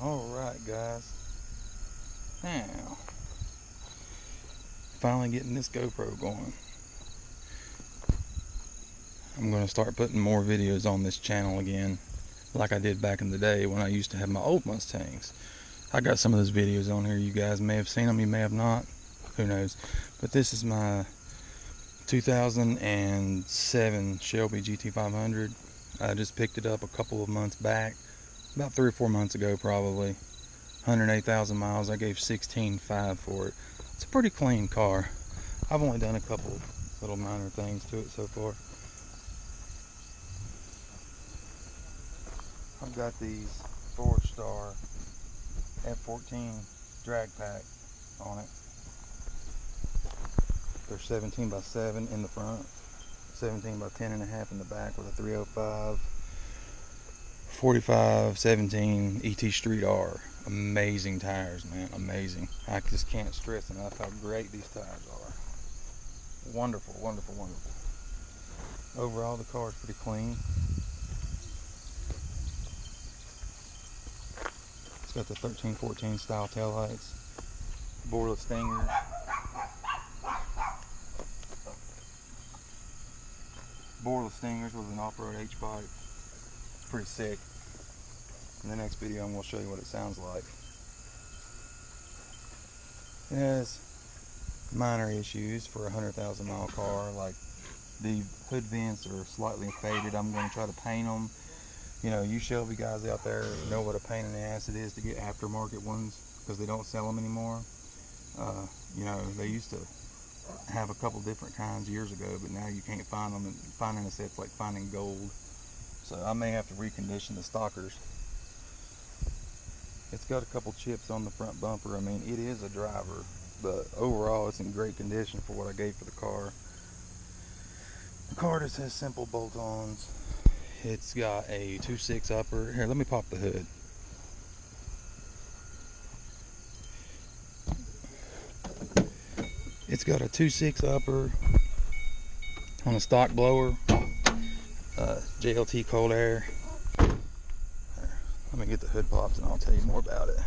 Alright guys, now finally getting this GoPro going. I'm going to start putting more videos on this channel again, like I did back in the day when I used to have my old Mustangs. I got some of those videos on here. You guys may have seen them, you may have not, who knows. But this is my 2007 Shelby GT500. I just picked it up a couple of months back, about 3 or 4 months ago probably. 108,000 miles. I gave 16.5 for it. It's a pretty clean car. I've only done a couple little minor things to it so far. I've got these 4-star F14 drag pack on it. They're 17 by 7 in the front, 17 by 10.5 in the back with a 305 45 17 ET Street R. Amazing tires, man, amazing. I just can't stress enough how great these tires are. Wonderful, wonderful, wonderful. Overall, the car is pretty clean. It's got the 1314 style taillights, borla stingers, with an off-road H-pipe. It's pretty sick. In the next video, I'm going to show you what it sounds like. It has minor issues for a 100,000 mile car, like the hood vents are slightly faded. I'm going to try to paint them. You know, you Shelby guys out there know what a pain in the ass it is to get aftermarket ones because they don't sell them anymore. You know, they used to have a couple different kinds years ago, but now you can't find them, and finding a set's like finding gold. So I may have to recondition the stockers. It's got a couple chips on the front bumper. I mean, it is a driver, but overall it's in great condition for what I gave for the car. The car just has simple bolt-ons. It's got a 2.6 upper. Here, let me pop the hood. It's got a 2.6 upper on a stock blower, JLT cold air. Let me get the hood pops and I'll tell you more about it.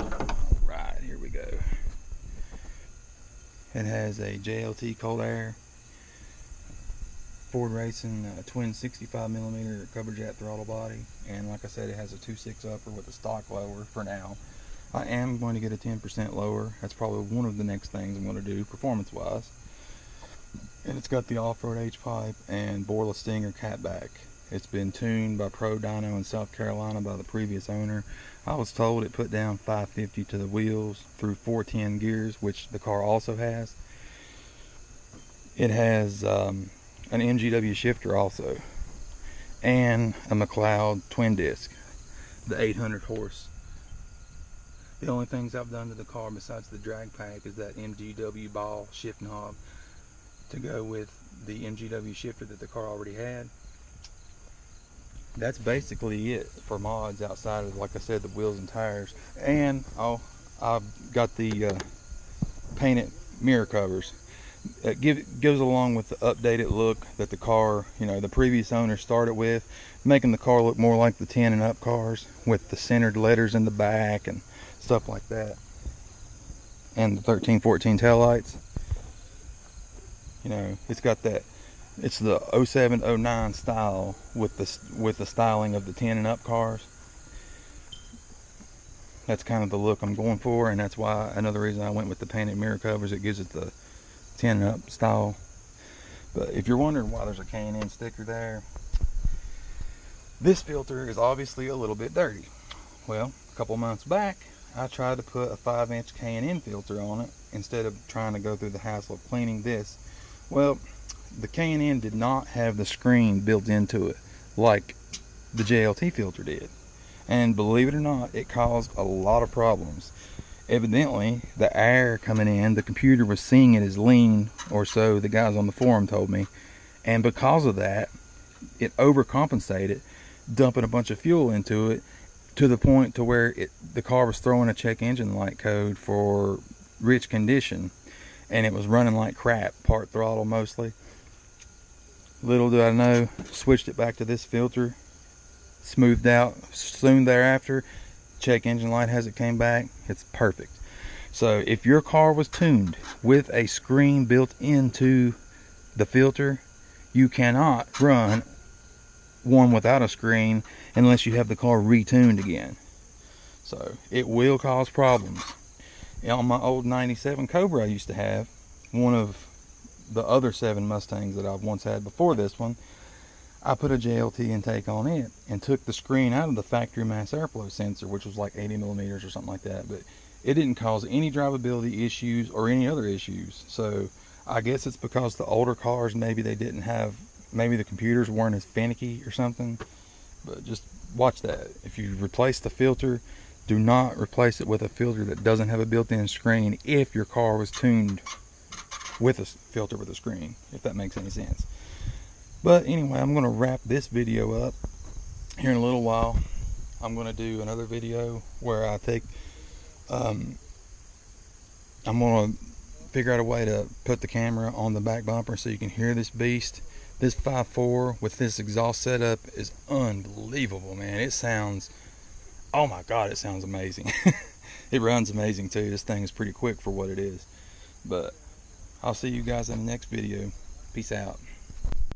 Alright, here we go. It has a JLT cold air, Ford Racing twin 65mm cover jet throttle body, and like I said, it has a 2.6 upper with a stock lower for now. I am going to get a 10% lower. That's probably one of the next things I'm going to do performance wise. And it's got the off-road H-pipe and borla stinger catback. It's been tuned by Pro Dyno in South Carolina by the previous owner. I was told it put down 550 to the wheels through 410 gears, which the car also has. It has an MGW shifter also, and a McLeod twin disc, the 800 horse. The only things I've done to the car besides the drag pack is that MGW ball shift knob to go with the MGW shifter that the car already had. That's basically it for mods outside of, like I said, the wheels and tires. And I've got the painted mirror covers. It goes along with the updated look that the car, you know, the previous owner started with, making the car look more like the 10 and up cars with the centered letters in the back and stuff like that. And the 1314 taillights. You know, it's got that, it's the 07, 09 style with the styling of the 10 and up cars. That's kind of the look I'm going for, and that's why another reason I went with the painted mirror covers. It gives it the 10 and up style. But if you're wondering why there's a K&N sticker there, this filter is obviously a little bit dirty. Well, a couple months back, I tried to put a 5-inch K&N filter on it instead of trying to go through the hassle of cleaning this. Well, the K&N did not have the screen built into it like the JLT filter did. And believe it or not, it caused a lot of problems. Evidently, the air coming in, the computer was seeing it as lean, or so the guys on the forum told me. And because of that, it overcompensated, dumping a bunch of fuel into it to the point to where the car was throwing a check engine light code for rich condition. And it was running like crap, part throttle mostly. Little do I know, switched it back to this filter, smoothed out soon thereafter. Check engine light as it came back. It's perfect. So if your car was tuned with a screen built into the filter, you cannot run one without a screen unless you have the car retuned again. So it will cause problems. On my old 97 Cobra I used to have, one of the other 7 Mustangs that I've once had before this one, I put a JLT intake on it and took the screen out of the factory mass airflow sensor, which was like 80 millimeters or something like that, but it didn't cause any drivability issues or any other issues. So I guess it's because the older cars, maybe they didn't have, maybe the computers weren't as finicky or something. But just watch that. If you replace the filter, do not replace it with a filter that doesn't have a built-in screen if your car was tuned with a filter with a screen, if that makes any sense. But anyway, I'm going to wrap this video up here in a little while. I'm going to do another video where I take I'm going to figure out a way to put the camera on the back bumper so you can hear this beast. This 5.4 with this exhaust setup is unbelievable, man. It sounds, oh my god, it sounds amazing. It runs amazing too. This thing is pretty quick for what it is. But I'll see you guys in the next video. Peace out.